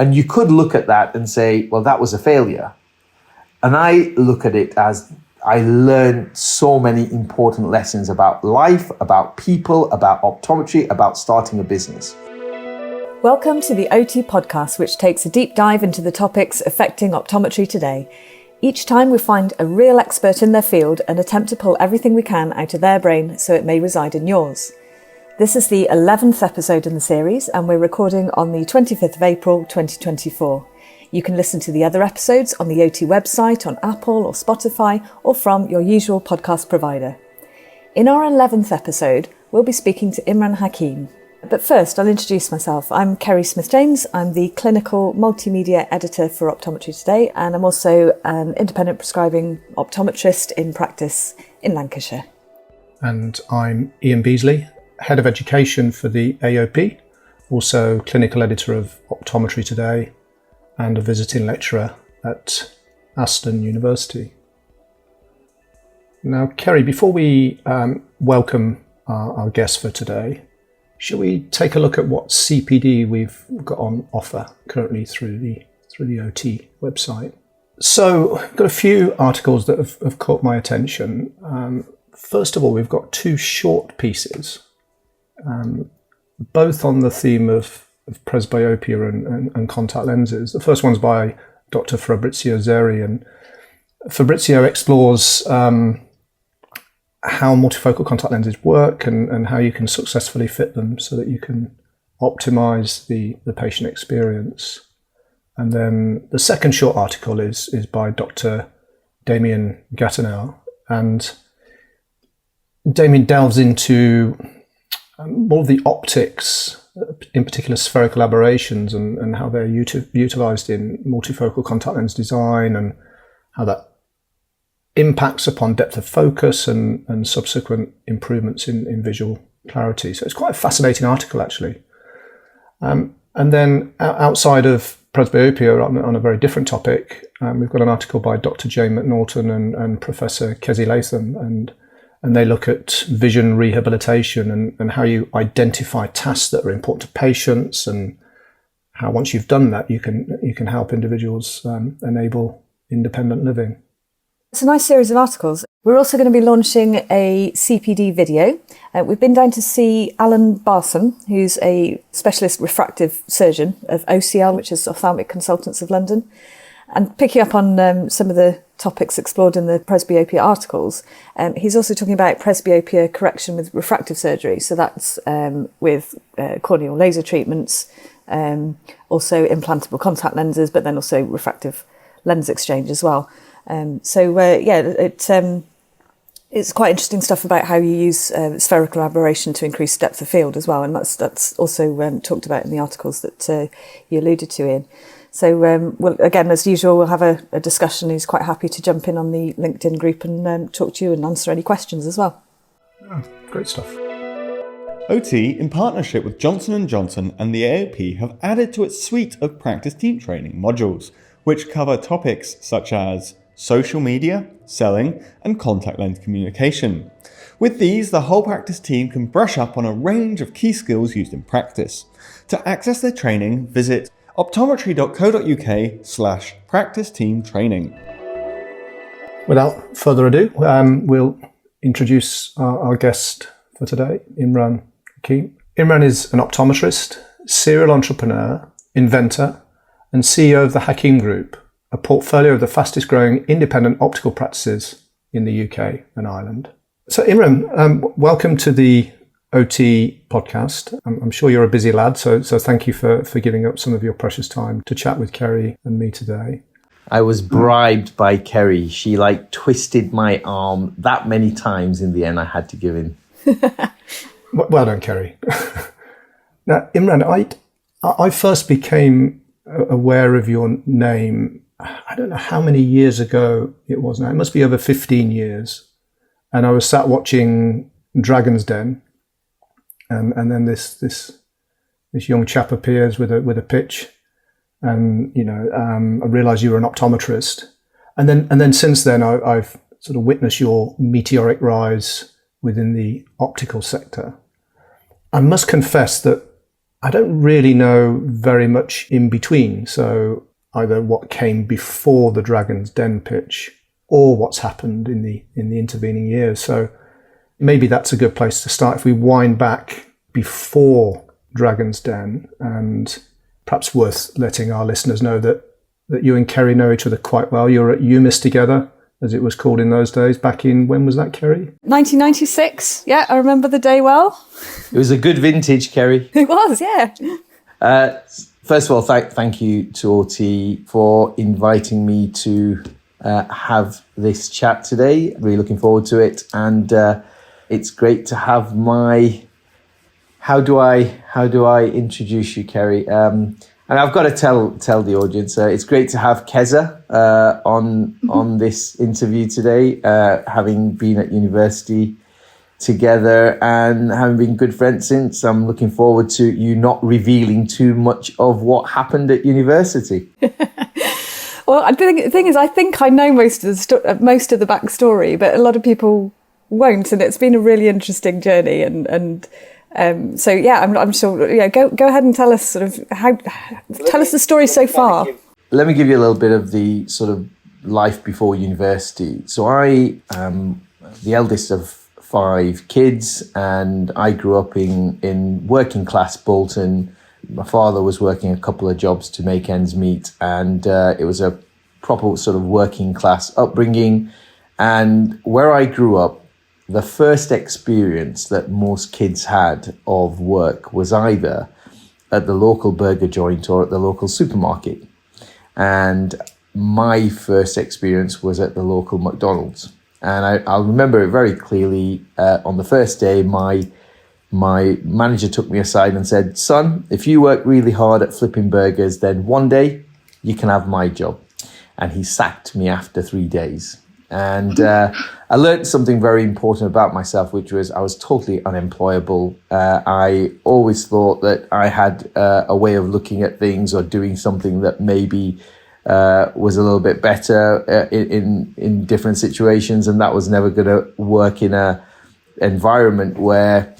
And you could look at that and say, well, that was a failure. And I look at it as I learned so many important lessons about life, about people, about optometry, about starting a business. Welcome to the OT podcast, which takes a deep dive into the topics affecting optometry today. Each time we find a real expert in their field and attempt to pull everything we can out of their brain so it may reside in yours. This is the 11th episode in the series, and we're recording on the 25th of April 2024. You can listen to the other episodes on the OT website, on Apple or Spotify, or from your usual podcast provider. In our 11th episode, we'll be speaking to Imran Hakim. But first, I'll introduce myself. I'm Kerry Smith-James. I'm the clinical multimedia editor for Optometry Today, and I'm also an independent prescribing optometrist in practice in Lancashire. And I'm Ian Beasley, Head of Education for the AOP, also clinical editor of Optometry Today, and a visiting lecturer at Aston University. Now, Kerry, before we welcome our guest for today, shall we take a look at what CPD we've got on offer currently through the OT website? So, I've got a few articles that have caught my attention. First of all, we've got two short pieces, both on the theme of presbyopia and contact lenses. The first one's by Dr. Fabrizio Zeri, and Fabrizio explores how multifocal contact lenses work and how you can successfully fit them so that you can optimize the patient experience. And then the second short article is by Dr. Damien Gattenau, and Damien delves into all of the optics, in particular spherical aberrations, and how they're utilized in multifocal contact lens design, and how that impacts upon depth of focus and subsequent improvements in visual clarity. So it's quite a fascinating article, actually. And then outside of presbyopia, on a very different topic, we've got an article by Dr. Jane McNaughton and Professor Kezi Latham, and they look at vision rehabilitation and how you identify tasks that are important to patients, and how once you've done that, you can help individuals enable independent living. It's a nice series of articles. We're also going to be launching a CPD video. We've been down to see Alan Barson, who's a specialist refractive surgeon of OCL, which is Ophthalmic Consultants of London. And picking up on some of the topics explored in the presbyopia articles, he's also talking about presbyopia correction with refractive surgery. So that's with corneal laser treatments, also implantable contact lenses, but then also refractive lens exchange as well. It's quite interesting stuff about how you use spherical aberration to increase depth of field as well, and that's also talked about in the articles that you alluded to, Ian. So, well, again, as usual, we'll have a discussion. He's quite happy to jump in on the LinkedIn group and talk to you and answer any questions as well. Oh, great stuff. OT, in partnership with Johnson & Johnson and the AOP, have added to its suite of practice team training modules, which cover topics such as social media, selling, and contact lens communication. With these, the whole practice team can brush up on a range of key skills used in practice. To access their training, visit optometry.co.uk/practice team training. Without further ado, we'll introduce our guest for today, Imran Hakim. Imran is an optometrist, serial entrepreneur, inventor, and CEO of the Hakim Group, a portfolio of the fastest growing independent optical practices in the UK and Ireland. So Imran, welcome to the OT podcast. I'm sure you're a busy lad, so thank you for giving up some of your precious time to chat with Kerry and me today. I was bribed by Kerry. She twisted my arm that many times. In the end, I had to give in. Well done, Kerry. Now, Imran, I first became aware of your name, I don't know how many years ago it was now. It must be over 15 years. And I was sat watching Dragon's Den, and then this young chap appears with a pitch, and I realised you were an optometrist, and then since then I've sort of witnessed your meteoric rise within the optical sector. I must confess that I don't really know very much in between. So either what came before the Dragon's Den pitch or what's happened in the intervening years. So maybe that's a good place to start. If we wind back before Dragon's Den, and perhaps worth letting our listeners know that you and Kerry know each other quite well. You're at UMIS together, as it was called in those days, back in, when was that, Kerry? 1996. Yeah, I remember the day well. It was a good vintage, Kerry. It was, yeah. First of all, thank you to OT for inviting me to have this chat today. Really looking forward to it. And it's great to have my... How do I introduce you, Kerry? And I've got to tell the audience, it's great to have Keza on this interview today, having been at university together and having been good friends since. I'm looking forward to you not revealing too much of what happened at university. Well, the thing is, I think I know most of the backstory, but a lot of people won't, and it's been a really interesting journey. So yeah, I'm sure. Yeah, go ahead and tell us tell us the story so far. Let me give you a little bit of the sort of life before university. So I am the eldest of 5 kids, and I grew up in working class Bolton. My father was working a couple of jobs to make ends meet, and it was a proper sort of working class upbringing. And where I grew up, the first experience that most kids had of work was either at the local burger joint or at the local supermarket. And my first experience was at the local McDonald's. And I'll remember it very clearly. On the first day, my manager took me aside and said, "Son, if you work really hard at flipping burgers, then one day you can have my job." And he sacked me after 3 days. And I learned something very important about myself, which was I was totally unemployable. I always thought that I had a way of looking at things or doing something that maybe was a little bit better in different situations, and that was never going to work in a environment where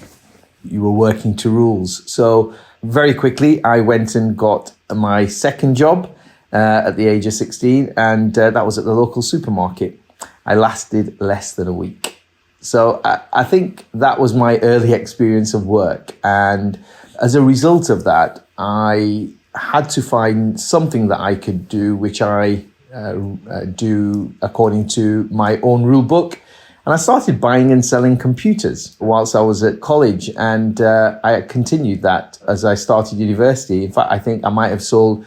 you were working to rules. So very quickly, I went and got my second job at the age of 16, and that was at the local supermarket. I lasted less than a week. So I think that was my early experience of work. And as a result of that, I had to find something that I could do, which I do according to my own rule book. And I started buying and selling computers whilst I was at college. And I continued that as I started university. In fact, I think I might have sold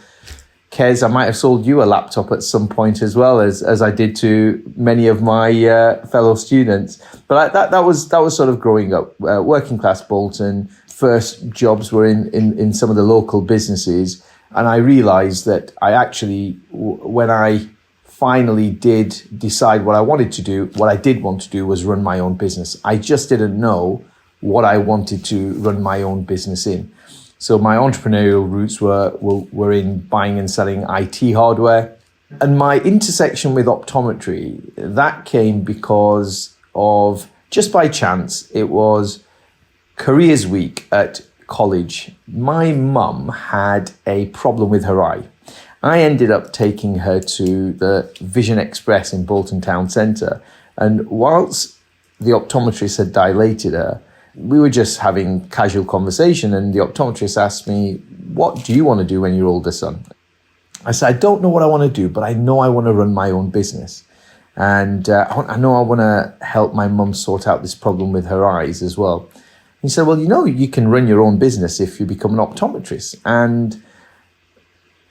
you a laptop at some point as well, as I did to many of my fellow students. But that was sort of growing up, working class Bolton. First jobs were in some of the local businesses. And I realized that I actually, when I finally did decide what I wanted to do, what I did want to do was run my own business. I just didn't know what I wanted to run my own business in. So my entrepreneurial roots were in buying and selling IT hardware. And my intersection with optometry, that came because of, just by chance, it was Careers Week at college. My mum had a problem with her eye. I ended up taking her to the Vision Express in Bolton Town Centre. And whilst the optometrist had dilated her, we were just having casual conversation, and the optometrist asked me, "What do you want to do when you're older, son?" I said, "I don't know what I want to do, but I know I want to run my own business. And I know I want to help my mum sort out this problem with her eyes as well." He said, "Well, you can run your own business if you become an optometrist." And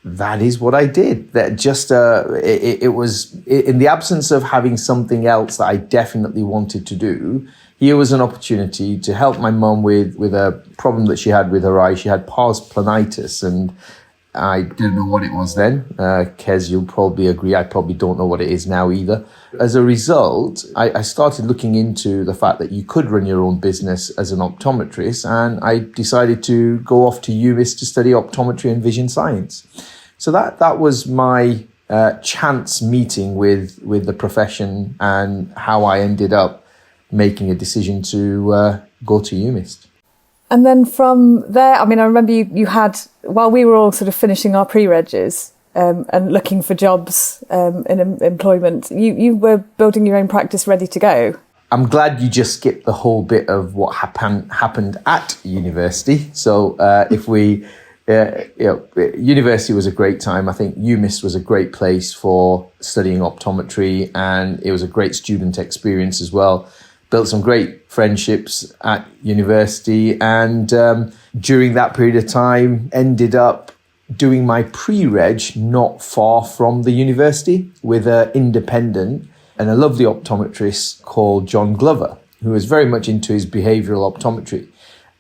that is what I did. That just it was in the absence of having something else that I definitely wanted to do. Here was an opportunity to help my mum with a problem that she had with her eye. She had pars planitis, and I didn't know what it was then. Kez, you'll probably agree, I probably don't know what it is now either. As a result, I started looking into the fact that you could run your own business as an optometrist, and I decided to go off to UMIS to study optometry and vision science. So that was my chance meeting with the profession, and how I ended up making a decision to go to UMIS. And then from there, I mean, I remember you had, while we were all sort of finishing our pre-regs and looking for jobs in employment, you were building your own practice ready to go. I'm glad you just skipped the whole bit of what happened at university. So university was a great time. I think UMIS was a great place for studying optometry, and it was a great student experience as well. Built some great friendships at university, and during that period of time ended up doing my pre-reg not far from the university with an independent and a lovely optometrist called John Glover, who was very much into his behavioural optometry.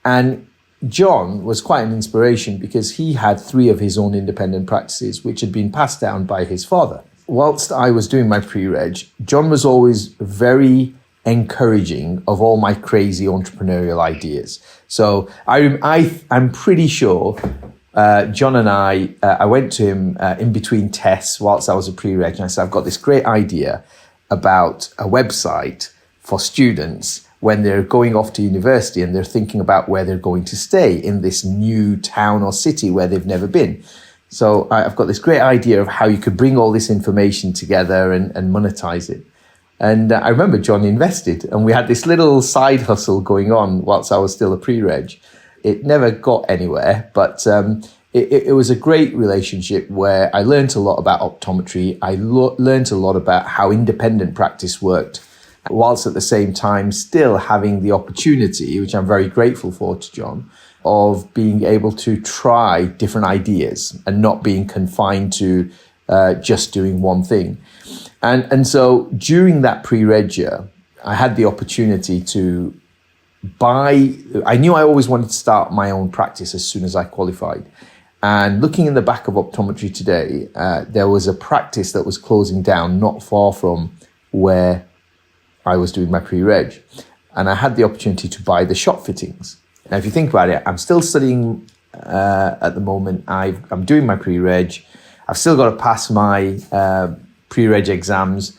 And John was quite an inspiration because he had 3 of his own independent practices, which had been passed down by his father. Whilst I was doing my pre-reg, John was always very encouraging of all my crazy entrepreneurial ideas. So I'm pretty sure John and I went to him in between tests whilst I was a pre-reg, and I said, I've got this great idea about a website for students when they're going off to university and they're thinking about where they're going to stay in this new town or city where they've never been. So I've got this great idea of how you could bring all this information together and monetize it. And I remember John invested, and we had this little side hustle going on whilst I was still a pre-reg. It never got anywhere, but it was a great relationship where I learned a lot about optometry. I learned a lot about how independent practice worked, whilst at the same time still having the opportunity, which I'm very grateful for to John, of being able to try different ideas and not being confined to just doing one thing. And so during that pre-reg year, I had the opportunity to I knew I always wanted to start my own practice as soon as I qualified. And looking in the back of optometry today, there was a practice that was closing down not far from where I was doing my pre-reg. And I had the opportunity to buy the shop fittings. Now, if you think about it, I'm still studying at the moment. I'm doing my pre-reg. I've still got to pass my pre-reg exams,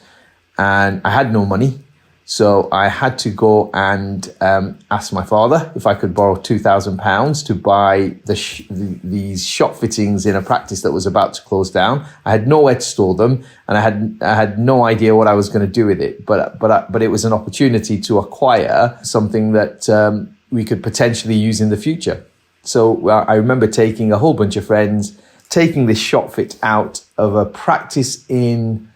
and I had no money. So I had to go and ask my father if I could borrow £2,000 to buy these shop fittings in a practice that was about to close down. I had nowhere to store them, and I had no idea what I was going to do with it. But it was an opportunity to acquire something that we could potentially use in the future. So I remember taking a whole bunch of friends, taking this shop fit out of a practice in,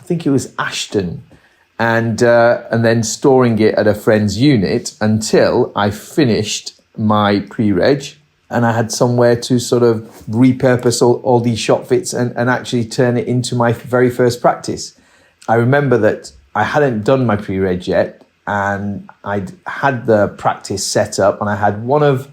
I think it was Ashton, and then storing it at a friend's unit until I finished my pre-reg, and I had somewhere to sort of repurpose all these shop fits and actually turn it into my very first practice. I remember that I hadn't done my pre-reg yet, and I'd had the practice set up, and I had one of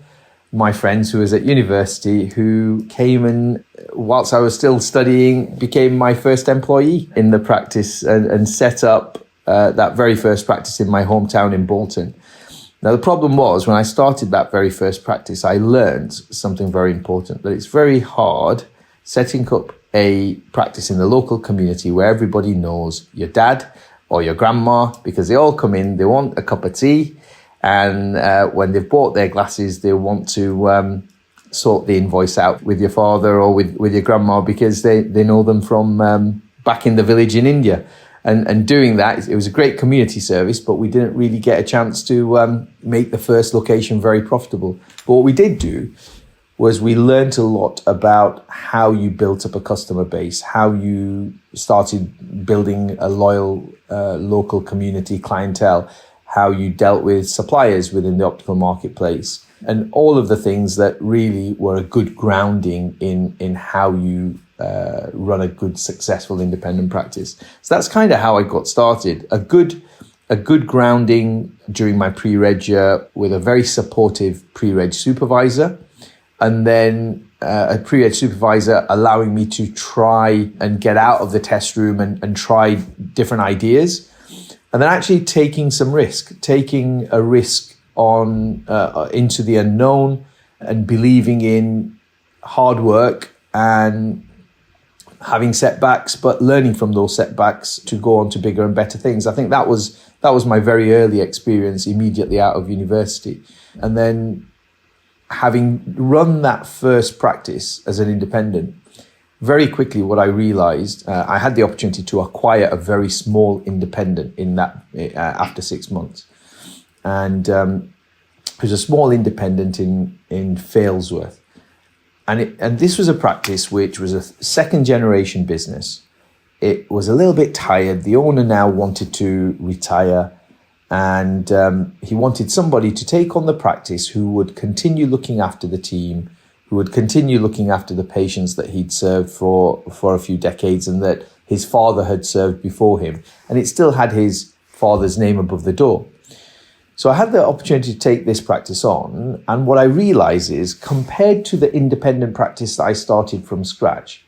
my friends who was at university who came and, whilst I was still studying, became my first employee in the practice and set up that very first practice in my hometown in Bolton. Now, the problem was, when I started that very first practice, I learned something very important, that it's very hard setting up a practice in the local community where everybody knows your dad or your grandma, because they all come in, they want a cup of tea, and when they've bought their glasses, they want to sort the invoice out with your father or with your grandma, because they know them from back in the village in India. And doing that, it was a great community service, but we didn't really get a chance to make the first location very profitable. But what we did do was we learned a lot about how you built up a customer base, how you started building a loyal local community clientele, how you dealt with suppliers within the optical marketplace, and all of the things that really were a good grounding in how you run a good, successful independent practice. So that's kind of how I got started. A good grounding during my pre-reg year with a very supportive pre-reg supervisor, and then a pre-reg supervisor allowing me to try and get out of the test room and try different ideas. And then actually taking a risk on into the unknown, and believing in hard work and having setbacks, but learning from those setbacks to go on to bigger and better things. I think that was my very early experience immediately out of university. And then having run that first practice as an independent, very quickly what I realized, I had the opportunity to acquire a very small independent in that after 6 months. And it was a small independent in Failsworth. And this was a practice which was a second generation business. It was a little bit tired. The owner now wanted to retire, and he wanted somebody to take on the practice who would continue looking after the team, who would continue looking after the patients that he'd served for a few decades and that his father had served before him. And it still had his father's name above the door. So I had the opportunity to take this practice on. And what I realized is, compared to the independent practice that I started from scratch,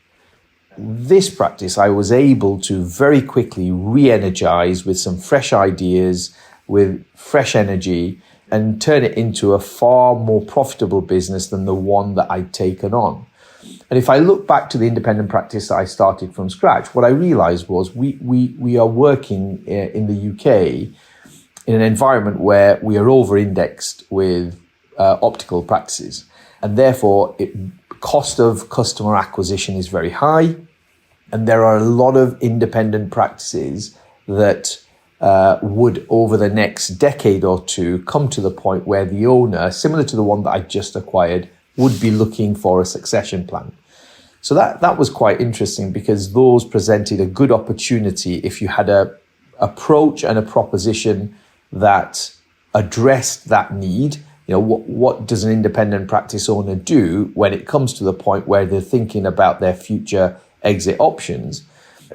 this practice I was able to very quickly re-energize with some fresh ideas, with fresh energy, and turn it into a far more profitable business than the one that I'd taken on. And if I look back to the independent practice that I started from scratch, what I realized was we are working in the UK in an environment where we are over-indexed with optical practices. And therefore, cost of customer acquisition is very high. And there are a lot of independent practices that would, over the next decade or two, come to the point where the owner, similar to the one that I just acquired, would be looking for a succession plan. So that was quite interesting, because those presented a good opportunity if you had a approach and a proposition that addressed that need. You know, what does an independent practice owner do when it comes to the point where they're thinking about their future exit options?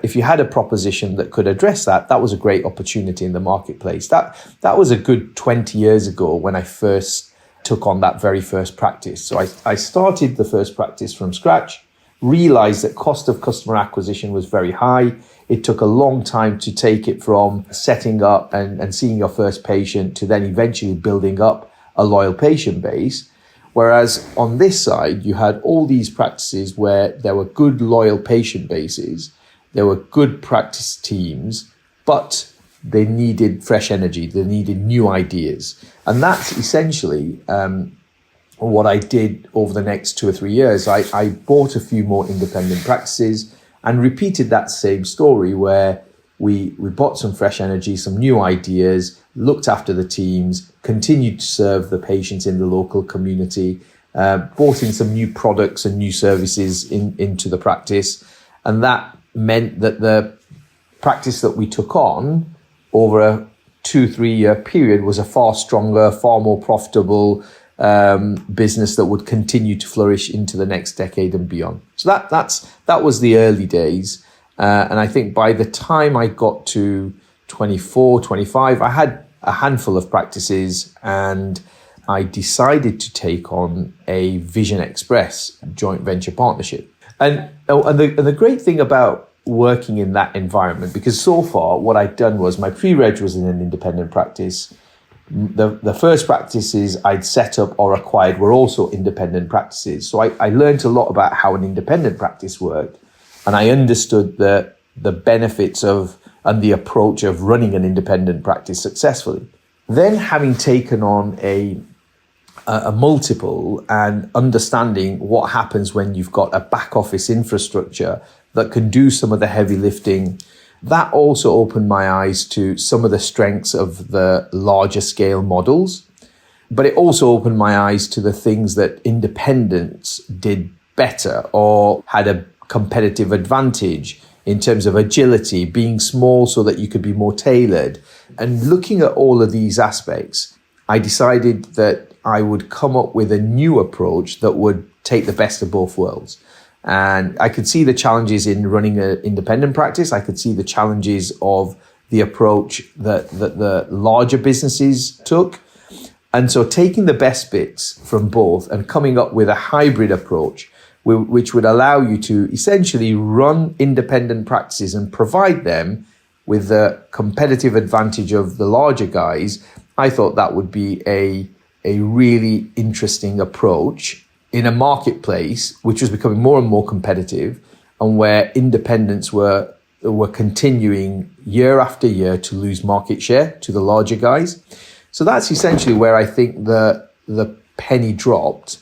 If you had a proposition that could address that, that was a great opportunity in the marketplace. That was a good 20 years ago when I first took on that very first practice. So I started the first practice from scratch, realized that cost of customer acquisition was very high. It took a long time to take it from setting up and seeing your first patient to then eventually building up a loyal patient base. Whereas on this side, you had all these practices where there were good loyal patient bases, there were good practice teams, but they needed fresh energy, they needed new ideas. And that's essentially what I did over the next 2 or 3 years. I bought a few more independent practices and repeated that same story where we bought some fresh energy, some new ideas, looked after the teams, continued to serve the patients in the local community, brought in some new products and new services into the practice. And that meant that the practice that we took on over a 2-3 year period was a far stronger, far more profitable business that would continue to flourish into the next decade and beyond. So that was the early days. And I think by the time I got to 24, 25, I had a handful of practices, and I decided to take on a Vision Express joint venture partnership. And the great thing about working in that environment, because so far what I'd done was my pre-reg was in an independent practice. The first practices I'd set up or acquired were also independent practices. So I learned a lot about how an independent practice worked, and I understood the benefits of and the approach of running an independent practice successfully. Then, having taken on a multiple and understanding what happens when you've got a back office infrastructure that can do some of the heavy lifting, that also opened my eyes to some of the strengths of the larger scale models. But it also opened my eyes to the things that independents did better or had a competitive advantage in terms of agility, being small so that you could be more tailored. And looking at all of these aspects, I decided that I would come up with a new approach that would take the best of both worlds. And I could see the challenges in running an independent practice. I could see the challenges of the approach that the larger businesses took. And so taking the best bits from both and coming up with a hybrid approach, which would allow you to essentially run independent practices and provide them with the competitive advantage of the larger guys, I thought that would be a really interesting approach in a marketplace which was becoming more and more competitive, and where independents were continuing year after year to lose market share to the larger guys. So that's essentially where I think the penny dropped.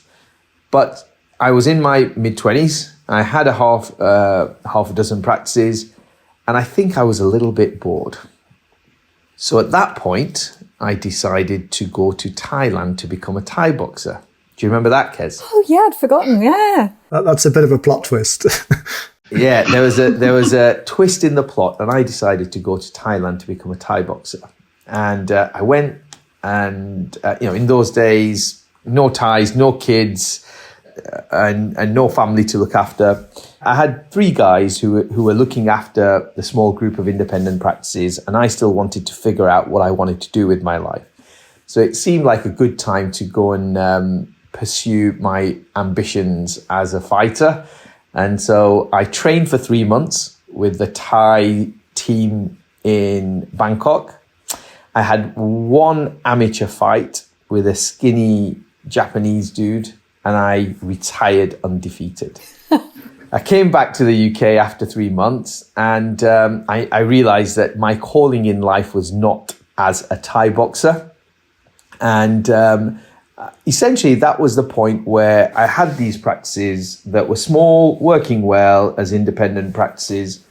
But I was in my mid-20s. I had half a dozen practices, and I think I was a little bit bored. So at that point, I decided to go to Thailand to become a Thai boxer. Do you remember that, Kez? Oh yeah, I'd forgotten. Yeah. That's a bit of a plot twist. Yeah, there was a twist in the plot, and I decided to go to Thailand to become a Thai boxer. And I went, and in those days, no ties, no kids, and no family to look after. I had 3 guys who were looking after the small group of independent practices, and I still wanted to figure out what I wanted to do with my life. So it seemed like a good time to go and pursue my ambitions as a fighter. And so I trained for 3 months with the Thai team in Bangkok. I had 1 amateur fight with a skinny Japanese dude, and I retired undefeated. I came back to the UK after 3 months, and I realized that my calling in life was not as a Thai boxer. And essentially, that was the point where I had these practices that were small, working well as independent practices.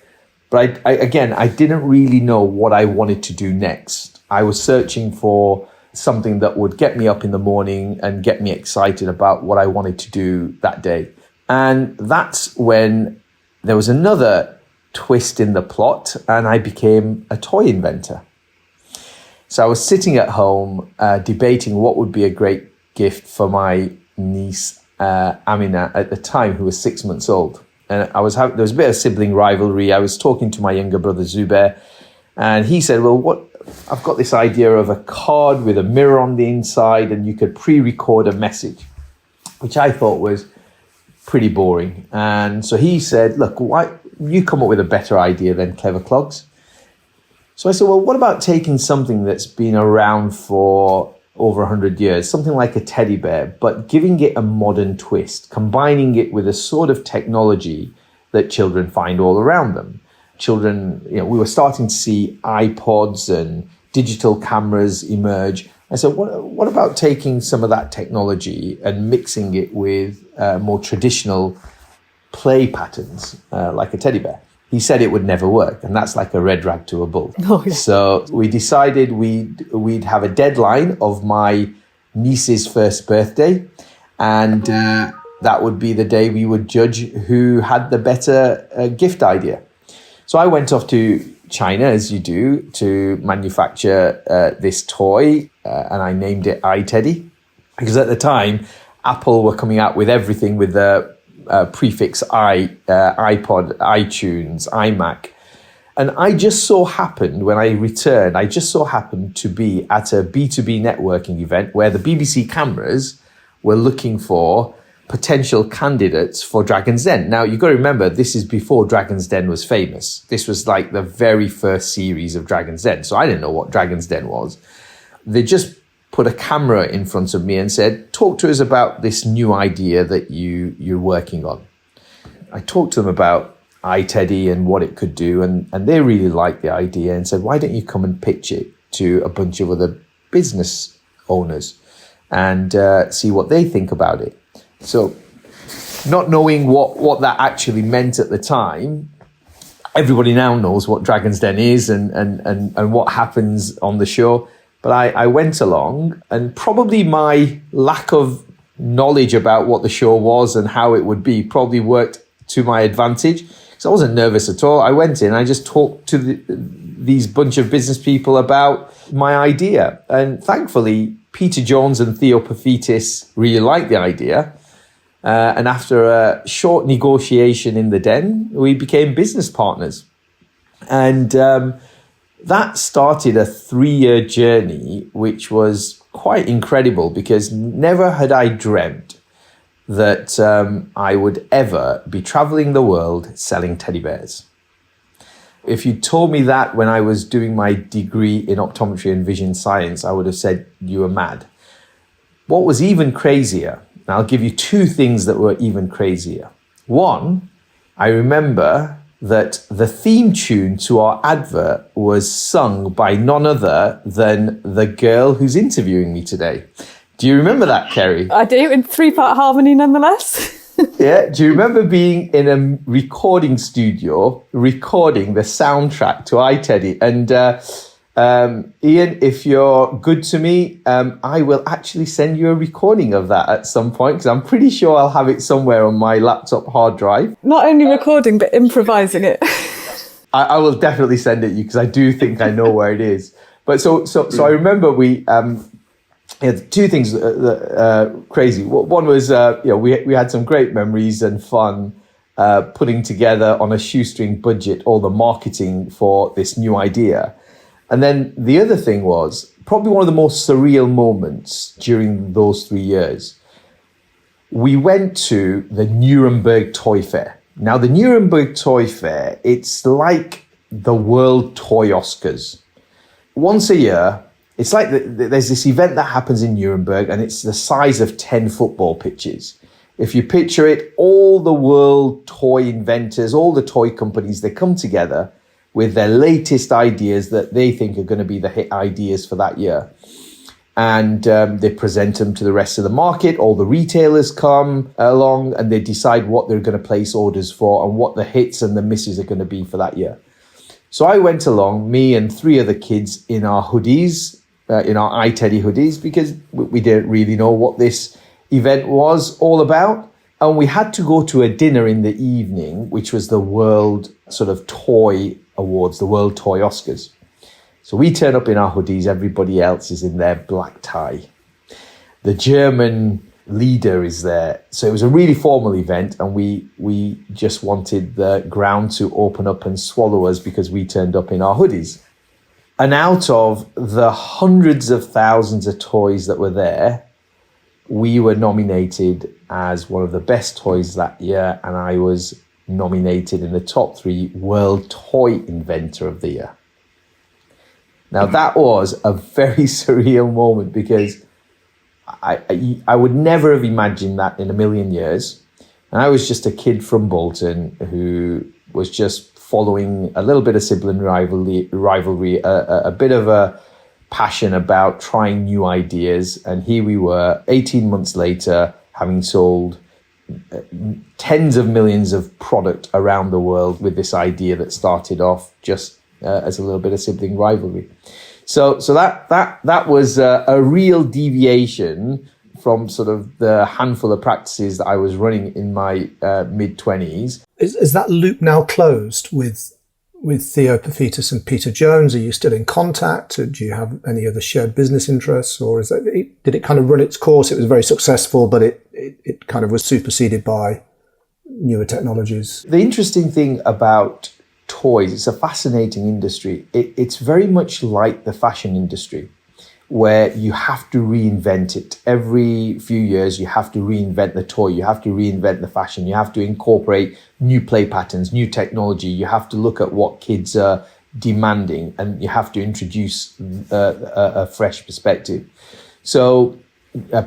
But I didn't really know what I wanted to do next. I was searching for something that would get me up in the morning and get me excited about what I wanted to do that day. And that's when there was another twist in the plot, and I became a toy inventor. So I was sitting at home debating what would be a great gift for my niece Amina at the time, who was 6 months old. And there was a bit of sibling rivalry. I was talking to my younger brother Zubair, and he said, well, I've got this idea of a card with a mirror on the inside, and you could pre-record a message, which I thought was pretty boring. And so he said, look, why you come up with a better idea than Clever Clogs? So I said, well, what about taking something that's been around for over 100 years, something like a teddy bear, but giving it a modern twist, combining it with a sort of technology that children find all around them. Children, we were starting to see iPods and digital cameras emerge. I said, what about taking some of that technology and mixing it with more traditional play patterns, like a teddy bear? He said it would never work, and that's like a red rag to a bull. Oh, yeah. So we decided we'd have a deadline of my niece's first birthday, and that would be the day we would judge who had the better gift idea. So I went off to China, as you do, to manufacture this toy, and I named it iTeddy, because at the time, Apple were coming out with everything with the prefix iPod, iTunes, iMac. And I just so happened, when I returned, to be at a B2B networking event where the BBC cameras were looking for potential candidates for Dragon's Den. Now, you've got to remember, this is before Dragon's Den was famous. This was like the very first series of Dragon's Den. So I didn't know what Dragon's Den was. They just put a camera in front of me and said, talk to us about this new idea that you're working on. I talked to them about iTeddy and what it could do, and they really liked the idea and said, why don't you come and pitch it to a bunch of other business owners and see what they think about it. So not knowing what that actually meant at the time, everybody now knows what Dragon's Den is and what happens on the show. But I went along, and probably my lack of knowledge about what the show was and how it would be probably worked to my advantage. So I wasn't nervous at all. I went in, I just talked to these bunch of business people about my idea. And thankfully, Peter Jones and Theo Pafitis really liked the idea. And after a short negotiation in the den, we became business partners. And that started a 3-year journey, which was quite incredible, because never had I dreamt that I would ever be traveling the world selling teddy bears. If you told me that when I was doing my degree in optometry and vision science, I would have said you were mad. What was even crazier, and I'll give you 2 things that were even crazier. One, I remember that the theme tune to our advert was sung by none other than the girl who's interviewing me today. Do you remember that, Kerry? I do, in 3-part harmony nonetheless. Yeah. Do you remember being in a recording studio, recording the soundtrack to iTeddy? And Ian, if you're good to me, I will actually send you a recording of that at some point, because I'm pretty sure I'll have it somewhere on my laptop hard drive. Not only recording, but improvising it. I will definitely send it to you, because I do think I know where it is. But so I remember we had two things crazy. One was we had some great memories and fun putting together on a shoestring budget all the marketing for this new idea. And then the other thing was probably one of the most surreal moments during those 3 years. We went to the Nuremberg Toy Fair. Now, the Nuremberg Toy Fair, it's like the World Toy Oscars. Once a year, it's like there's this event that happens in Nuremberg, and it's the size of 10 football pitches. If you picture it, all the world toy inventors, all the toy companies, they come together with their latest ideas that they think are going to be the hit ideas for that year. And they present them to the rest of the market. All the retailers come along and they decide what they're going to place orders for and what the hits and the misses are going to be for that year. So I went along, me and 3 other kids in our hoodies, in our iTeddy hoodies, because we didn't really know what this event was all about. And we had to go to a dinner in the evening, which was the World sort of Toy Awards, the World Toy Oscars. So we turn up in our hoodies, everybody else is in their black tie. The German leader is there. So it was a really formal event, and we just wanted the ground to open up and swallow us because we turned up in our hoodies. And out of the hundreds of thousands of toys that were there, we were nominated as one of the best toys that year, and I was nominated in the top 3 World Toy Inventor of the Year. Now, that was a very surreal moment, because I would never have imagined that in a million years. And I was just a kid from Bolton who was just following a little bit of sibling rivalry, a bit of a passion about trying new ideas. And here we were 18 months later, having sold tens of millions of product around the world with this idea that started off just as a little bit of sibling rivalry. So that was a real deviation from sort of the handful of practices that I was running in my mid-20s. Is that loop now closed with Theo Paphitis and Peter Jones? Are you still in contact? Do you have any other shared business interests, or did it kind of run its course? It was very successful, but it kind of was superseded by newer technologies. The interesting thing about toys, it's a fascinating industry. It's very much like the fashion industry, where you have to reinvent it. Every few years, you have to reinvent the toy, you have to reinvent the fashion, you have to incorporate new play patterns, new technology, you have to look at what kids are demanding, and you have to introduce a fresh perspective. So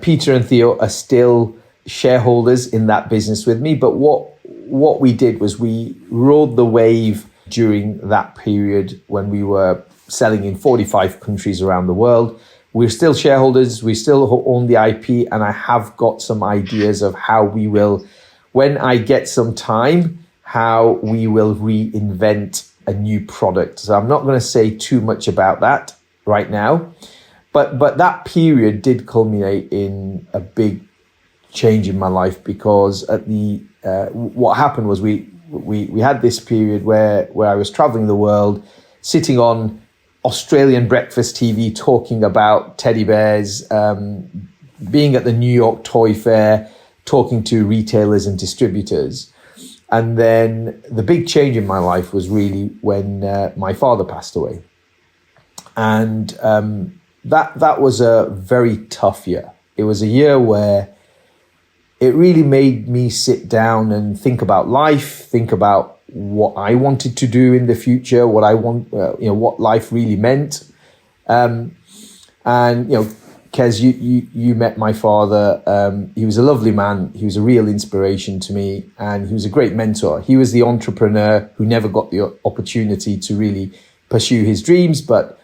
Peter and Theo are still shareholders in that business with me, but what we did was we rode the wave during that period when we were selling in 45 countries around the world. We're still shareholders, we still own the IP, and I have got some ideas of how we will, when I get some time, how we will reinvent a new product. So I'm not going to say too much about that right now, but that period did culminate in a big change in my life, because at the what happened was we had this period where I was traveling the world, sitting on Australian breakfast TV, talking about teddy bears, being at the New York Toy Fair, talking to retailers and distributors. And then the big change in my life was really when my father passed away. And that was a very tough year. It was a year where it really made me sit down and think about life, think about what I wanted to do in the future, what I want, what life really meant. And, Kez, you met my father. He was a lovely man. He was a real inspiration to me, and he was a great mentor. He was the entrepreneur who never got the opportunity to really pursue his dreams, but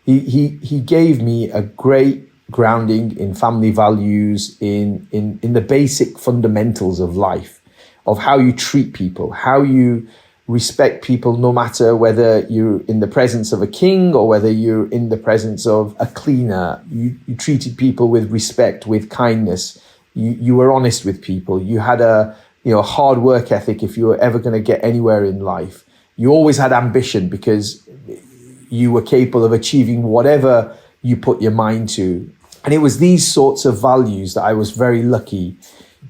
he gave me a great grounding in family values, in the basic fundamentals of life, of how you treat people, how you respect people, no matter whether you're in the presence of a king or whether you're in the presence of a cleaner. You treated people with respect, with kindness. You were honest with people. You had a hard work ethic if you were ever going to get anywhere in life. You always had ambition because you were capable of achieving whatever you put your mind to. And it was these sorts of values that I was very lucky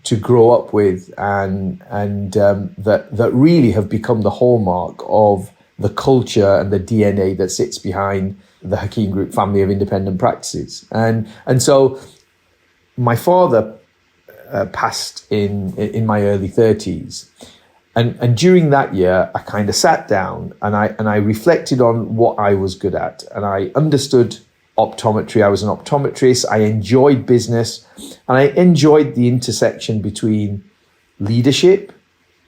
to grow up with, and that really have become the hallmark of the culture and the DNA that sits behind the Hakim Group family of independent practices. And so my father passed in my early 30s. And during that year, I kind of sat down and I reflected on what I was good at. And I understood optometry. I was an optometrist. I enjoyed business, and I enjoyed the intersection between leadership,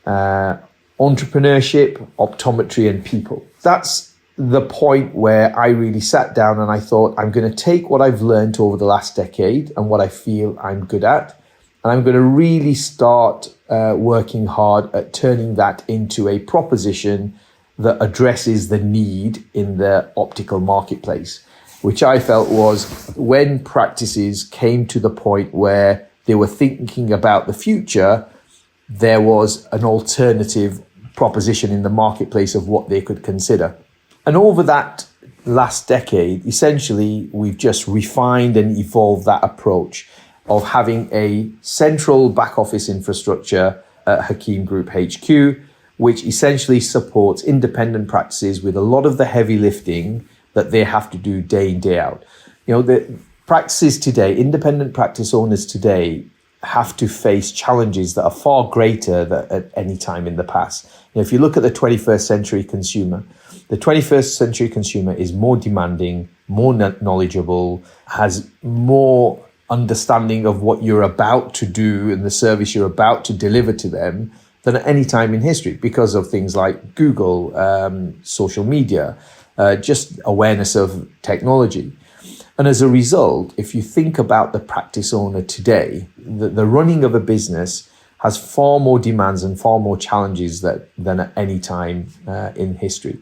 entrepreneurship, optometry, and people. That's the point where I really sat down and I thought, I'm going to take what I've learned over the last decade and what I feel I'm good at, and I'm going to really start working hard at turning that into a proposition that addresses the need in the optical marketplace, which I felt was when practices came to the point where they were thinking about the future, there was an alternative proposition in the marketplace of what they could consider. And over that last decade, essentially, we've just refined and evolved that approach of having a central back office infrastructure at Hakim Group HQ, which essentially supports independent practices with a lot of the heavy lifting that they have to do day in, day out. The practices today, independent practice owners today, have to face challenges that are far greater than at any time in the past. If you look at the 21st century consumer, the 21st century consumer is more demanding, more knowledgeable, has more understanding of what you're about to do and the service you're about to deliver to them than at any time in history, because of things like Google, social media, just awareness of technology. And as a result, if you think about the practice owner today, the running of a business has far more demands and far more challenges than at any time in history.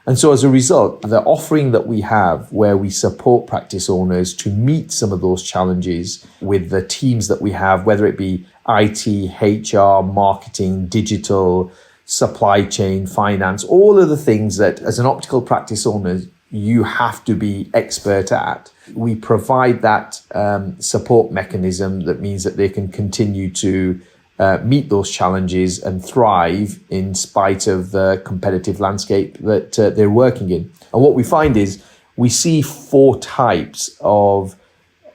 And so as a result, the offering that we have where we support practice owners to meet some of those challenges with the teams that we have, whether it be IT, HR, marketing, digital, supply chain, finance, all of the things that as an optical practice owner, you have to be expert at. We provide that support mechanism that means that they can continue to meet those challenges and thrive in spite of the competitive landscape that they're working in. And what we find is we see 4 types of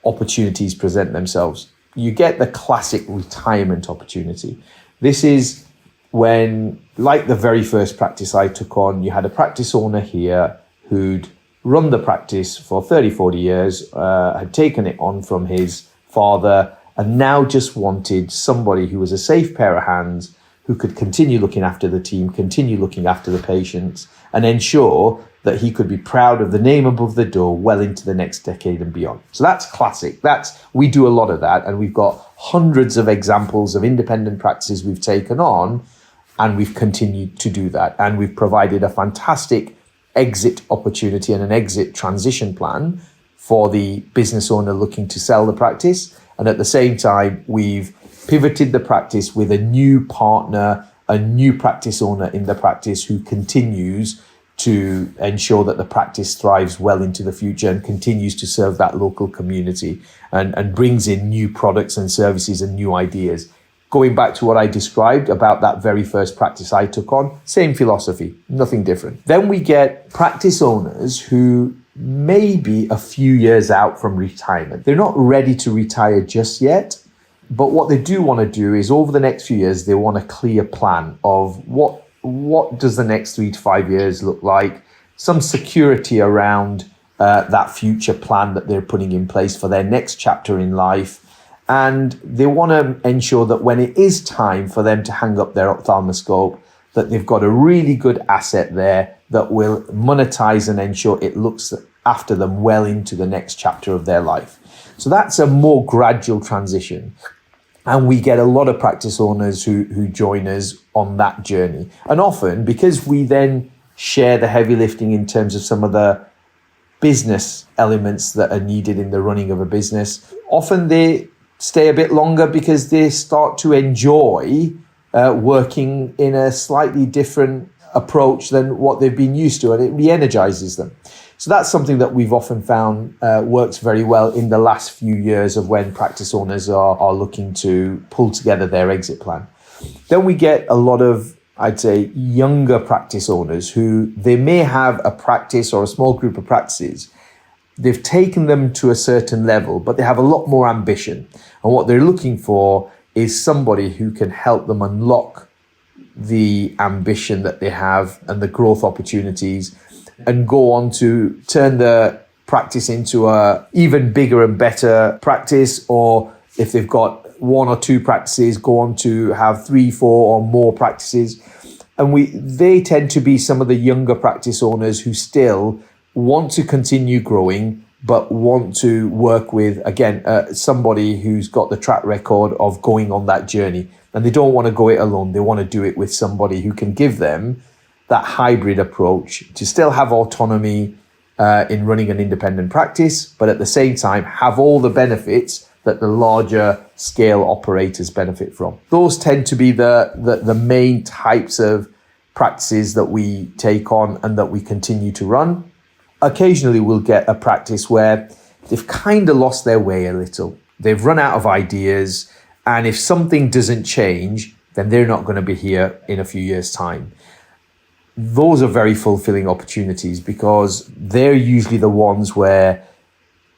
opportunities present themselves. You get the classic retirement opportunity. This is when, like the very first practice I took on, you had a practice owner here who'd run the practice for 30, 40 years, had taken it on from his father, and now just wanted somebody who was a safe pair of hands, who could continue looking after the team, continue looking after the patients, and ensure that he could be proud of the name above the door well into the next decade and beyond. So that's classic. We do a lot of that, and we've got hundreds of examples of independent practices we've taken on, and we've continued to do that. And we've provided a fantastic exit opportunity and an exit transition plan for the business owner looking to sell the practice. And at the same time, we've pivoted the practice with a new partner, a new practice owner in the practice who continues to ensure that the practice thrives well into the future and continues to serve that local community and brings in new products and services and new ideas. Going back to what I described about that very first practice I took on, same philosophy, nothing different. Then we get practice owners who may be a few years out from retirement. They're not ready to retire just yet, but what they do want to do is over the next few years, they want a clear plan of what does the next 3 to 5 years look like, some security around that future plan that they're putting in place for their next chapter in life. And they want to ensure that when it is time for them to hang up their ophthalmoscope, that they've got a really good asset there that will monetize and ensure it looks after them well into the next chapter of their life. So that's a more gradual transition. And we get a lot of practice owners who join us on that journey. And often, because we then share the heavy lifting in terms of some of the business elements that are needed in the running of a business, often they stay a bit longer because they start to enjoy working in a slightly different approach than what they've been used to, and it re-energizes them. So that's something that we've often found works very well in the last few years of when practice owners are looking to pull together their exit plan. Then we get a lot of, I'd say, younger practice owners who they may have a practice or a small group of practices. They've taken them to a certain level, but they have a lot more ambition. And what they're looking for is somebody who can help them unlock the ambition that they have and the growth opportunities, and go on to turn the practice into a even bigger and better practice, or if they've got one or two practices, go on to have 3, 4 or more practices. And they tend to be some of the younger practice owners who still want to continue growing, but want to work with, again, somebody who's got the track record of going on that journey. And they don't want to go it alone. They want to do it with somebody who can give them that hybrid approach to still have autonomy in running an independent practice, but at the same time have all the benefits that the larger scale operators benefit from. Those tend to be the main types of practices that we take on and that we continue to run. Occasionally we'll get a practice where they've kind of lost their way a little. They've run out of ideas, and if something doesn't change, then they're not going to be here in a few years' time. Those are very fulfilling opportunities because they're usually the ones where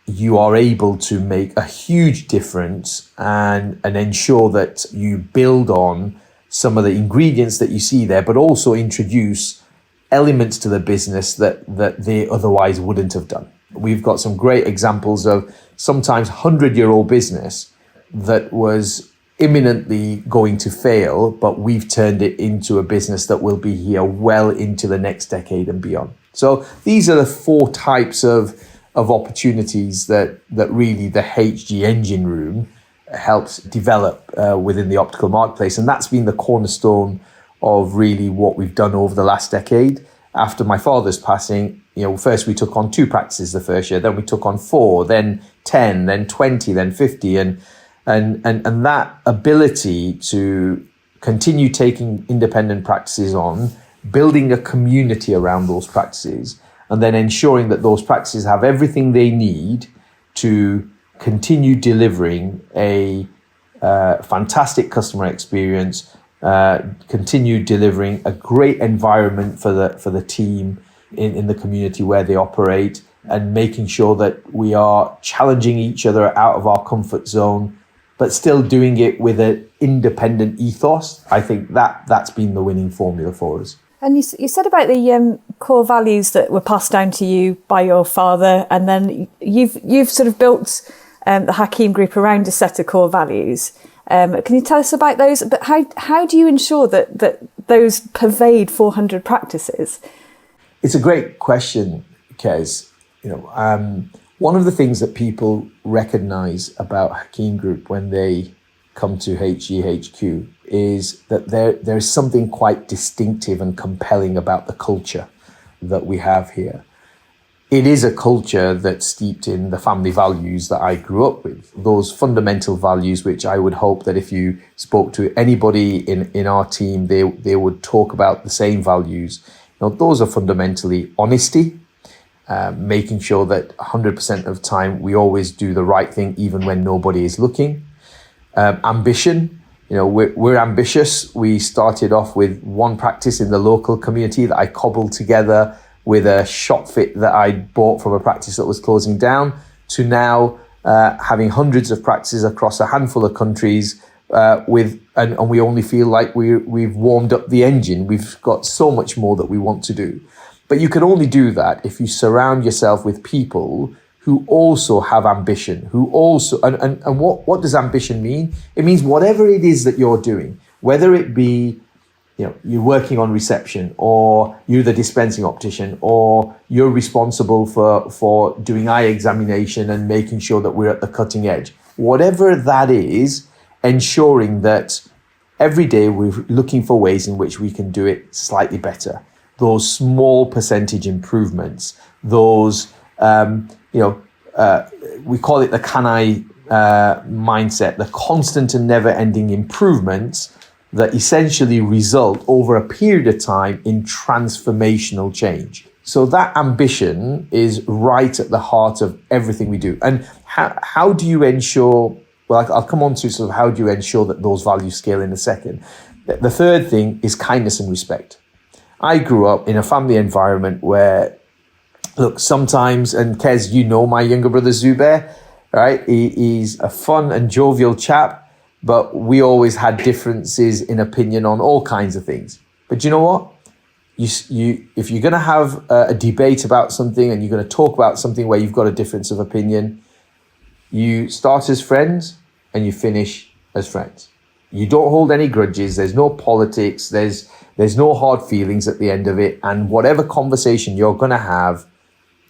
you are able to make a huge difference and ensure that you build on some of the ingredients that you see there, but also introduce elements to the business that they otherwise wouldn't have done. We've got some great examples of sometimes 100-year-old business that was imminently going to fail, but we've turned it into a business that will be here well into the next decade and beyond. So these are the 4 types of opportunities that really the HG engine room helps develop within the optical marketplace. And that's been the cornerstone of really what we've done over the last decade. After my father's passing, first we took on 2 practices the first year, then we took on 4, then 10, then 20, then 50, and that ability to continue taking independent practices on, building a community around those practices, and then ensuring that those practices have everything they need to continue delivering a fantastic customer experience, continue delivering a great environment for the team in the community where they operate, and making sure that we are challenging each other out of our comfort zone, but still doing it with an independent ethos. I think that's been the winning formula for us. And you said about the core values that were passed down to you by your father, and then you've sort of built the Hakim Group around a set of core values. Can you tell us about those? But how do you ensure that those pervade 400 practices? It's a great question, Kez. One of the things that people recognize about Hakim Group when they come to HGHQ is that there's something quite distinctive and compelling about the culture that we have here. It is a culture that's steeped in the family values that I grew up with, those fundamental values which I would hope that if you spoke to anybody in our team, they would talk about the same values. Those are fundamentally honesty, making sure that 100% of the time we always do the right thing even when nobody is looking. Ambition, we're ambitious. We started off with 1 practice in the local community that I cobbled together with a shop fit that I bought from a practice that was closing down, to now having hundreds of practices across a handful of countries, and we only feel like we've warmed up the engine. We've got so much more that we want to do. But you can only do that if you surround yourself with people who also have ambition, who also, and what does ambition mean? It means whatever it is that you're doing, whether it be, you're working on reception, or you're the dispensing optician, or you're responsible for doing eye examination and making sure that we're at the cutting edge. Whatever that is, ensuring that every day we're looking for ways in which we can do it slightly better. Those small percentage improvements, those, we call it the can-I mindset, the constant and never-ending improvements that essentially result over a period of time in transformational change. So that ambition is right at the heart of everything we do. And how do you ensure, well, I'll come on to sort of how do you ensure that those values scale in a second. The third thing is kindness and respect. I grew up in a family environment where, look, sometimes, and Kez, my younger brother Zubair, right? He's a fun and jovial chap, but we always had differences in opinion on all kinds of things. But you know what? If you're going to have a debate about something and you're going to talk about something where you've got a difference of opinion, you start as friends and you finish as friends. You don't hold any grudges. There's no politics. There's no hard feelings at the end of it. And whatever conversation you're going to have,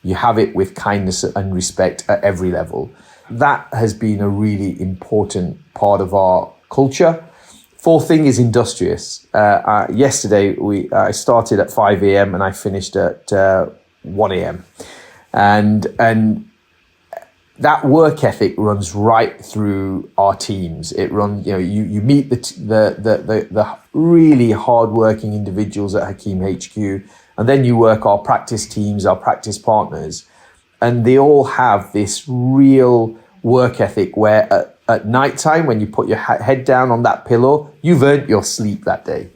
you have it with kindness and respect at every level. That has been a really important part of our culture. Fourth thing is industrious. Yesterday, I started at 5 a.m. and I finished at 1 a.m. And that work ethic runs right through our teams. It runs, you meet the really hardworking individuals at Hakim HQ, and then you work our practice teams, our practice partners, and they all have this real work ethic where at night time, when you put your head down on that pillow, you've earned your sleep that day.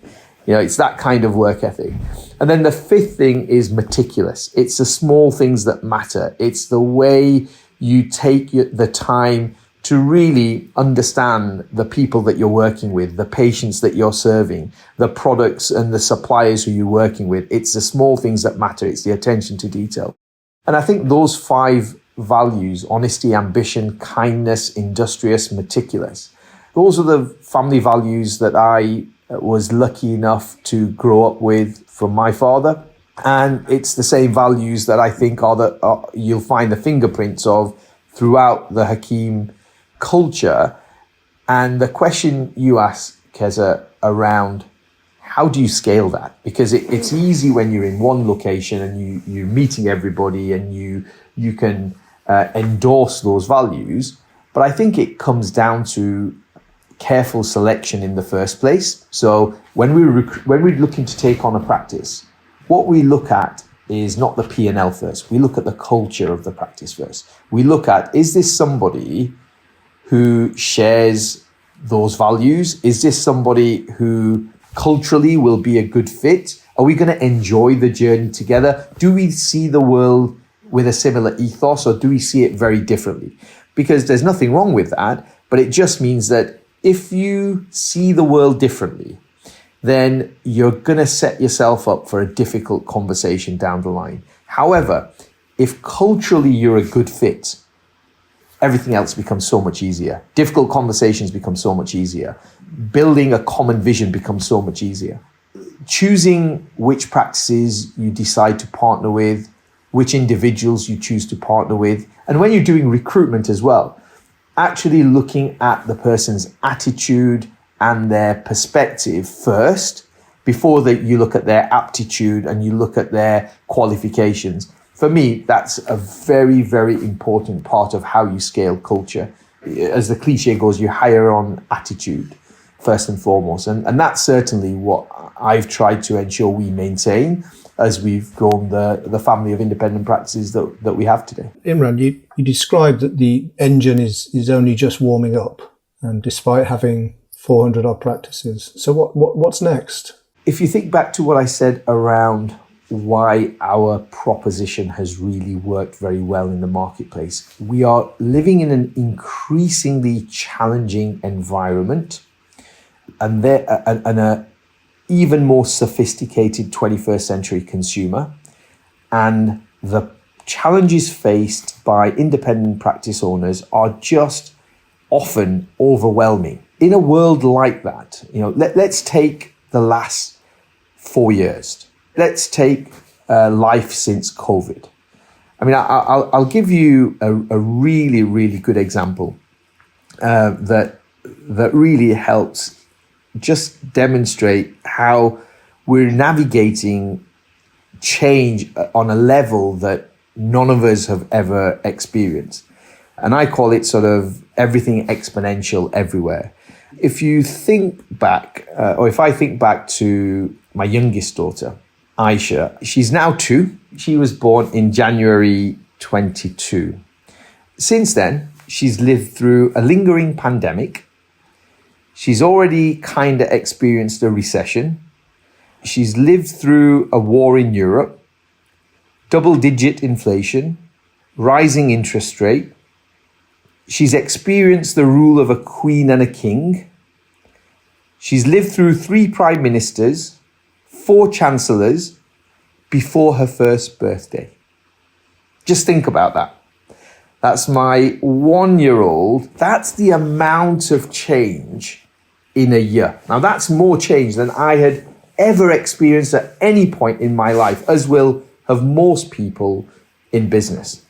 It's that kind of work ethic. And then the fifth thing is meticulous. It's the small things that matter. It's the way you take the time to really understand the people that you're working with, the patients that you're serving, the products and the suppliers who you're working with. It's the small things that matter. It's the attention to detail. And I think those 5 values, honesty, ambition, kindness, industrious, meticulous, those are the family values that I was lucky enough to grow up with from my father. And it's the same values that I think you'll find the fingerprints of throughout the Hakim culture. And the question you ask, Keza, around how do you scale that? Because it's easy when you're in one location and you're meeting everybody and you can endorse those values. But I think it comes down to careful selection in the first place. So when we're looking to take on a practice, what we look at is not the P&L first. We look at the culture of the practice first. We look at, is this somebody who shares those values? Is this somebody who culturally will be a good fit? Are we going to enjoy the journey together? Do we see the world with a similar ethos, or do we see it very differently? Because there's nothing wrong with that, but it just means that if you see the world differently, then you're going to set yourself up for a difficult conversation down the line. However, if culturally you're a good fit, everything else becomes so much easier. Difficult conversations become so much easier. Building a common vision becomes so much easier. Choosing which practices you decide to partner with, which individuals you choose to partner with, and when you're doing recruitment as well, actually looking at the person's attitude and their perspective first, before you look at their aptitude and you look at their qualifications. For me, that's a very, very important part of how you scale culture. As the cliche goes, you hire on attitude first and foremost. And that's certainly what I've tried to ensure we maintain as we've grown the family of independent practices that we have today. Imran, you described that the engine is only just warming up, and despite having 400 odd practices. So what's next? If you think back to what I said around why our proposition has really worked very well in the marketplace, we are living in an increasingly challenging environment, and a even more sophisticated 21st century consumer, and the challenges faced by independent practice owners are just often overwhelming. In a world like that, let's take the last 4 years. Let's take life since COVID. I mean, I'll give you a really, really good example that really helps just demonstrate how we're navigating change on a level that none of us have ever experienced. And I call it sort of everything exponential everywhere. If you think back, or if I think back to my youngest daughter, Aisha, she's now 2. She was born in January 22. Since then, she's lived through a lingering pandemic. She's already kind of experienced a recession. She's lived through a war in Europe, double-digit inflation, rising interest rate. She's experienced the rule of a queen and a king. She's lived through 3 prime ministers, 4 chancellors before her first birthday. Just think about that. That's my 1-year-old. That's the amount of change in a year. Now, that's more change than I had ever experienced at any point in my life, as will have most people in business.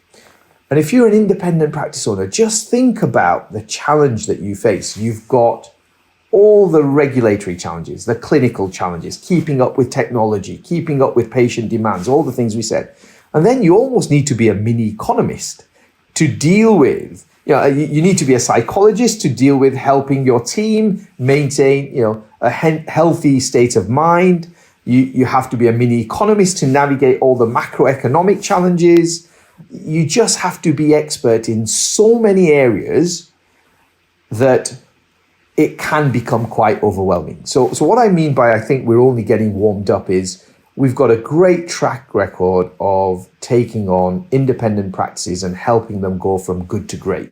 And if you're an independent practice owner, just think about the challenge that you face. You've got all the regulatory challenges, the clinical challenges, keeping up with technology, keeping up with patient demands, all the things we said. And then you almost need to be a mini economist to deal with, you need to be a psychologist to deal with helping your team maintain, a healthy state of mind. You have to be a mini economist to navigate all the macroeconomic challenges. You just have to be expert in so many areas that it can become quite overwhelming. So what I mean by I think we're only getting warmed up is we've got a great track record of taking on independent practices and helping them go from good to great.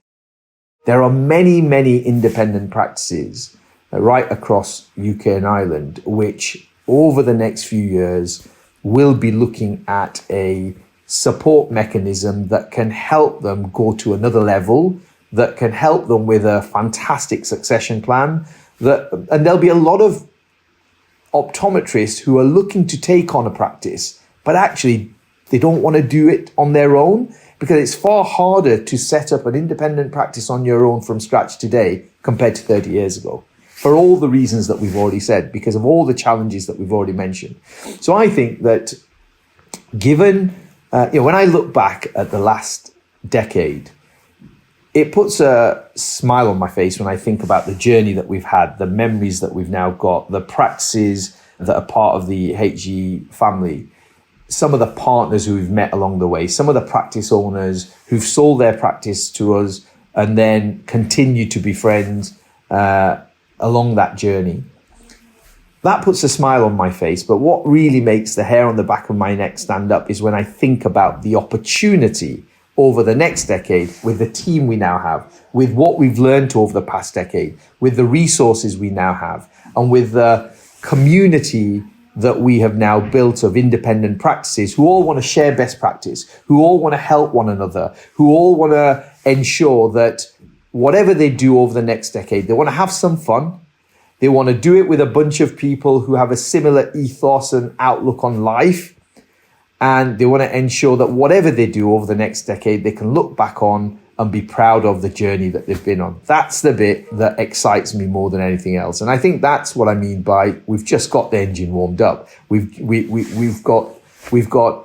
There are many, many independent practices right across UK and Ireland, which over the next few years will be looking at a support mechanism that can help them go to another level, that can help them with a fantastic succession plan. And there'll be a lot of optometrists who are looking to take on a practice, but actually they don't want to do it on their own because it's far harder to set up an independent practice on your own from scratch today compared to 30 years ago, for all the reasons that we've already said, because of all the challenges that we've already mentioned. So I think that given, when I look back at the last decade, it puts a smile on my face when I think about the journey that we've had, the memories that we've now got, the practices that are part of the HG family, some of the partners who we've met along the way, some of the practice owners who've sold their practice to us and then continue to be friends along that journey. That puts a smile on my face. But what really makes the hair on the back of my neck stand up is when I think about the opportunity over the next decade with the team we now have, with what we've learned over the past decade, with the resources we now have, and with the community that we have now built of independent practices who all want to share best practice, who all want to help one another, who all want to ensure that whatever they do over the next decade, they want to have some fun. They want to do it with a bunch of people who have a similar ethos and outlook on life. And they want to ensure that whatever they do over the next decade, they can look back on and be proud of the journey that they've been on. That's the bit that excites me more than anything else. And I think that's what I mean by we've just got the engine warmed up. We've got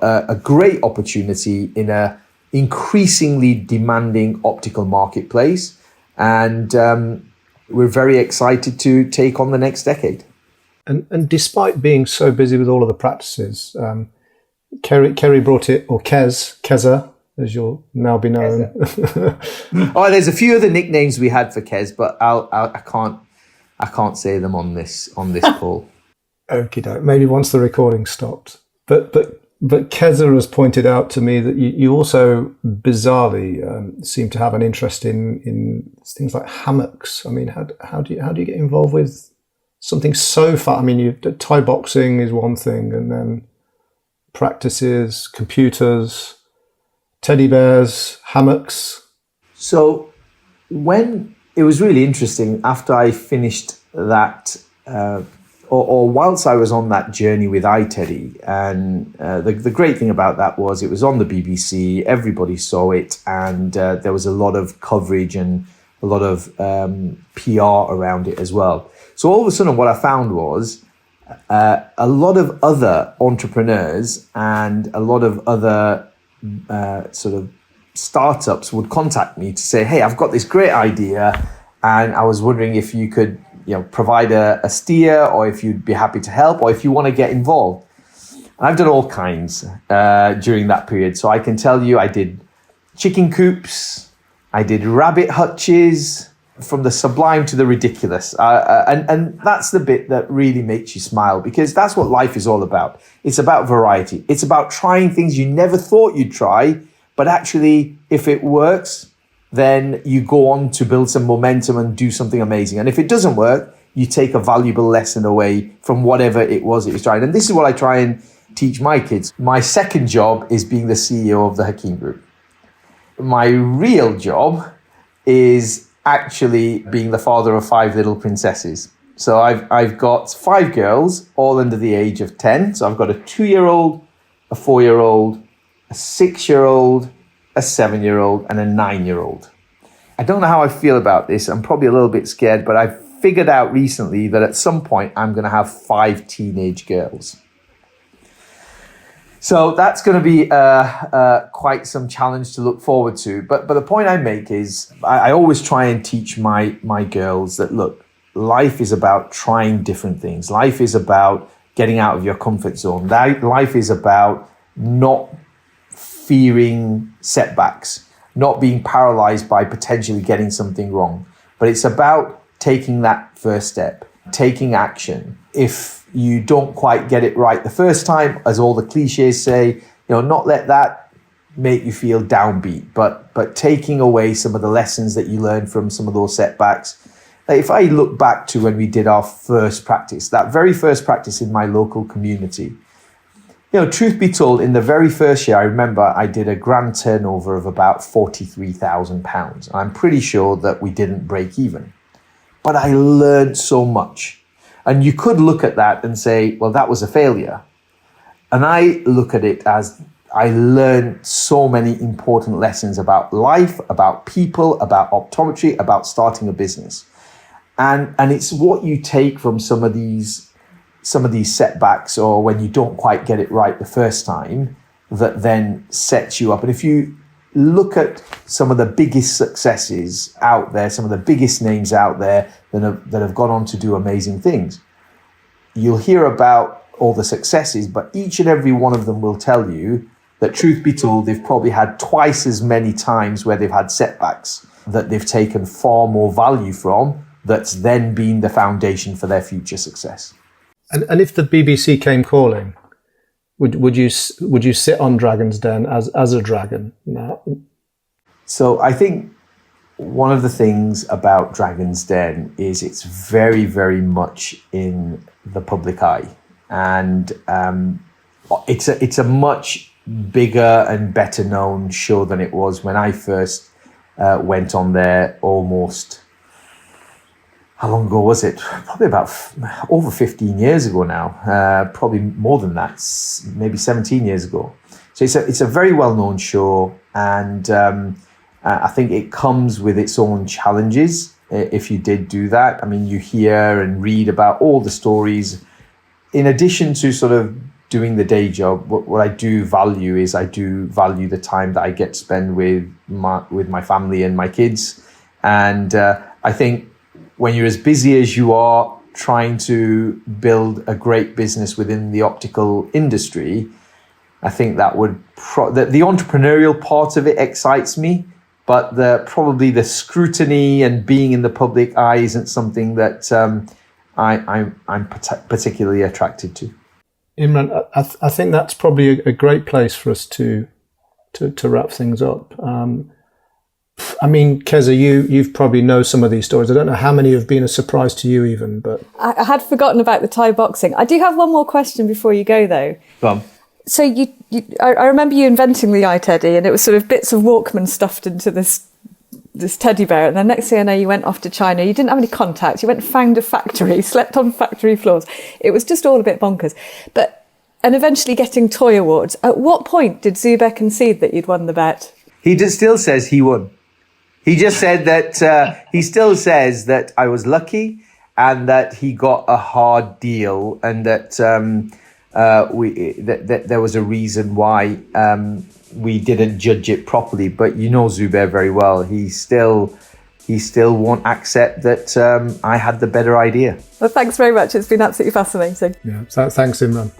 a great opportunity in a increasingly demanding optical marketplace. And we're very excited to take on the next decade. And despite being so busy with all of the practices, Kerry brought it, or Keza, as you'll now be known. Oh, there's a few other nicknames we had for Kez, but I can't say them on this call. Okie doke. Maybe once the recording stopped. But Keza has pointed out to me that you also bizarrely seem to have an interest in things like hammocks. I mean, how do you get involved with something so far? I mean, Thai boxing is one thing, and then practices, computers, teddy bears, hammocks. So when it was really interesting after I finished that or whilst I was on that journey with iTeddy, and the great thing about that was it was on the BBC, everybody saw it, and there was a lot of coverage and a lot of PR around it as well. So all of a sudden what I found was a lot of other entrepreneurs and a lot of other sort of startups would contact me to say, hey, I've got this great idea and I was wondering if you could provide a steer, or if you'd be happy to help, or if you want to get involved. And I've done all kinds during that period. So I can tell you I did chicken coops, I did rabbit hutches, from the sublime to the ridiculous. And that's the bit that really makes you smile, because that's what life is all about. It's about variety. It's about trying things you never thought you'd try, but actually, if it works, then you go on to build some momentum and do something amazing. And if it doesn't work, you take a valuable lesson away from whatever it was that you're trying. And this is what I try and teach my kids. My second job is being the CEO of the Hakim Group. My real job is actually being the father of 5 little princesses. So I've got 5 girls, all under the age of 10. So I've got a 2-year-old, a 4-year-old, a 6-year-old, a 7-year-old, and a 9-year-old. I don't know how I feel about this. I'm probably a little bit scared, but I've figured out recently that at some point I'm going to have 5 teenage girls. So that's going to be quite some challenge to look forward to. But the point I make is I always try and teach my girls that, look, life is about trying different things. Life is about getting out of your comfort zone. Life is about not fearing setbacks, not being paralyzed by potentially getting something wrong. But it's about taking that first step, taking action. If you don't quite get it right the first time, as all the cliches say, not let that make you feel downbeat, but taking away some of the lessons that you learned from some of those setbacks. Like if I look back to when we did our first practice, that very first practice in my local community, truth be told, in the very first year, I remember I did a grand turnover of about £43,000. I'm pretty sure that we didn't break even, but I learned so much. And you could look at that and say, well, that was a failure. And I look at it as I learned so many important lessons about life, about people, about optometry, about starting a business. And it's what you take from some of these setbacks, or when you don't quite get it right the first time, that then sets you up. And if you look at some of the biggest successes out there, some of the biggest names out there that have gone on to do amazing things, you'll hear about all the successes, but each and every one of them will tell you that, truth be told, they've probably had twice as many times where they've had setbacks that they've taken far more value from, that's then been the foundation for their future success. And if the BBC came calling, would you sit on Dragon's Den as a dragon? No. So I think one of the things about Dragon's Den is it's very, very much in the public eye, and it's a much bigger and better known show than it was when I first went on there almost. How long ago was it? Probably about over 15 years ago now, probably more than that, maybe 17 years ago. So it's a very well-known show, and I think it comes with its own challenges if you did do that. I mean, you hear and read about all the stories. In addition to sort of doing the day job, what I do value is I do value the time that I get to spend with my family and my kids. And I think when you're as busy as you are trying to build a great business within the optical industry, I think that would the entrepreneurial part of it excites me, but probably the scrutiny and being in the public eye isn't something that I'm particularly attracted to. Imran, I think that's probably a great place for us to wrap things up. I mean, Keza, you've probably know some of these stories. I don't know how many have been a surprise to you even, but... I had forgotten about the Thai boxing. I do have one more question before you go, though. So I remember you inventing the iTeddy, and it was sort of bits of Walkman stuffed into this this teddy bear, and the next thing I know, you went off to China. You didn't have any contacts. You went and found a factory, slept on factory floors. It was just all a bit bonkers. And eventually getting toy awards. At what point did Zubair concede that you'd won the bet? He still says he won. He just said that he still says that I was lucky and that he got a hard deal, and that that there was a reason why we didn't judge it properly. But you know Zubair very well. He still won't accept that I had the better idea. Well, thanks very much. It's been absolutely fascinating. Yeah, thanks, Imran.